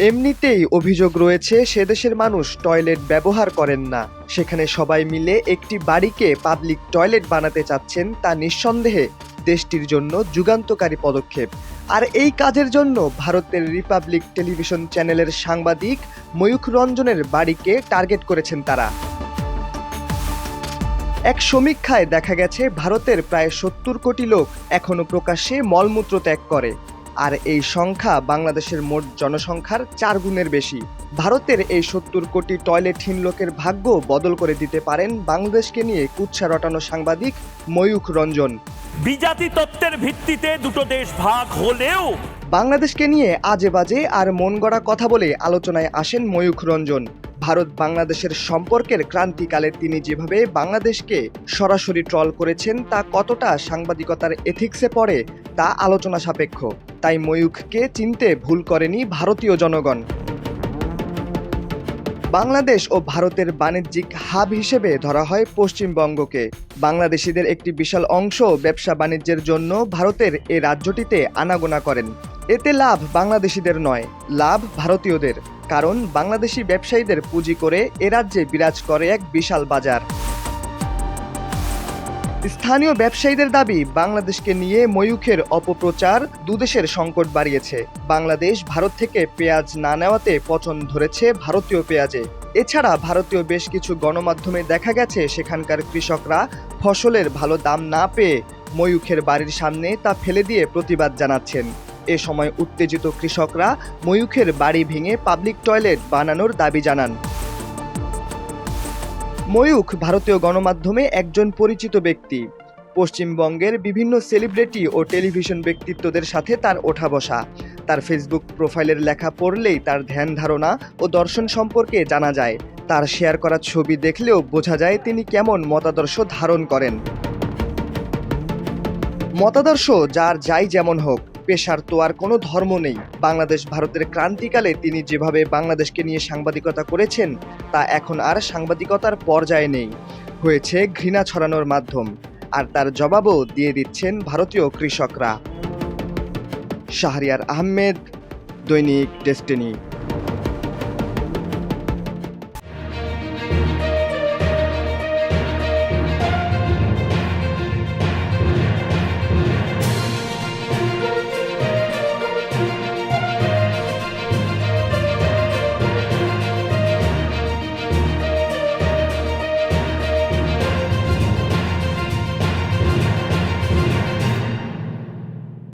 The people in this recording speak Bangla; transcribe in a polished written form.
এমনিতেই অভিযোগ রয়েছে সে দেশের মানুষ টয়লেট ব্যবহার করেন না। সেখানে সবাই মিলে একটি বাড়িকে পাবলিক টয়লেট বানাতে চাচ্ছেন, তা নিঃসন্দেহে দেশটির জন্য যুগান্তকারী পদক্ষেপ। আর এই কাজের জন্য ভারতের রিপাবলিক টেলিভিশন চ্যানেলের সাংবাদিক ময়ূখ রঞ্জনের বাড়িকে টার্গেট করেছেন তারা। এক সমীক্ষায় দেখা গেছে ভারতের প্রায় ৭০ কোটি লোক এখনো প্রকাশ্যে মলমূত্র ত্যাগ করে, আর এই সংখ্যা বাংলাদেশের মোট জনসংখ্যার ৪ গুণের বেশি। ভারতের এই ৭০ কোটি টয়লেটহীন লোকের ভাগ্য বদল করে দিতে পারেন বাংলাদেশকে নিয়ে কুৎসা রটানো সাংবাদিক ময়ূখ রঞ্জন। বিজাতি তত্ত্বের ভিত্তিতে দুটো দেশ ভাগ হলেও বাংলাদেশকে নিয়ে আজে বাজে আর মন গড়া কথা বলে আলোচনায় আসেন ময়ূখ রঞ্জন। ভারত বাংলাদেশের সম্পর্কের ক্রান্তিকালে তিনি যেভাবে বাংলাদেশকে সরাসরি ট্রল করেছেন তা কতটা সাংবাদিকতার এথিক্সে পড়ে তা আলোচনা সাপেক্ষ। তাই ময়ূখকে চিনতে ভুল করেনি ভারতীয় জনগণ। বাংলাদেশ ও ভারতের বাণিজ্যিক হাব হিসেবে ধরা হয় পশ্চিমবঙ্গকে। বাংলাদেশিদের একটি বিশাল অংশ ব্যবসা বাণিজ্যের জন্য ভারতের এ রাজ্যটিতে আনাগোনা করেন। এতে লাভ বাংলাদেশিদের নয়, লাভ ভারতীয়দের। কারণ বাংলাদেশি ব্যবসায়ীদের পুঁজি করে এ রাজ্যে বিরাজ করে এক বিশাল বাজার। স্থানীয় ব্যবসায়ীদের দাবি, বাংলাদেশকে নিয়ে ময়ূখের অপপ্রচার দুদেশের সংকট বাড়িয়েছে। বাংলাদেশ ভারত থেকে পেঁয়াজ না নেওয়াতে পচন ধরেছে ভারতীয় পেঁয়াজে। এছাড়া ভারতীয় বেশ কিছু গণমাধ্যমে দেখা গেছে সেখানকার কৃষকরা ফসলের ভালো দাম না পেয়ে ময়ূখের বাড়ির সামনে তা ফেলে দিয়ে প্রতিবাদ জানাচ্ছেন। এ সময় উত্তেজিত কৃষকরা ময়ূখের বাড়ি ভেঙে পাবলিক টয়লেট বানানোর দাবি জানান। ময়ূখ ভারতীয় গণমাধ্যমে একজন পরিচিত ব্যক্তি। পশ্চিমবঙ্গের বিভিন্ন সেলিব্রিটি ও টেলিভিশন ব্যক্তিত্বদের সাথে তার ওঠা বসা। তার ফেসবুক প্রোফাইলের লেখা পড়লেই তার ধ্যান ধারণা ও দর্শন সম্পর্কে জানা যায়। তার শেয়ার করা ছবি দেখলেও বোঝা যায় তিনি কেমন মতাদর্শ ধারণ করেন। মতাদর্শ যার যাই যেমন হোক, পেশার তো আর কোনো ধর্ম নেই। বাংলাদেশ ভারতের ক্রান্তিকালে তিনি যেভাবে বাংলাদেশকে নিয়ে সাংবাদিকতা করেছেন তা এখন আর সাংবাদিকতার পর্যায়ে নেই, হয়েছে ঘৃণা ছড়ানোর মাধ্যম। আর তার জবাবও দিয়ে দিচ্ছেন ভারতীয় কৃষকরা। শাহরিয়ার আহমেদ, দৈনিক ডেস্টিনি।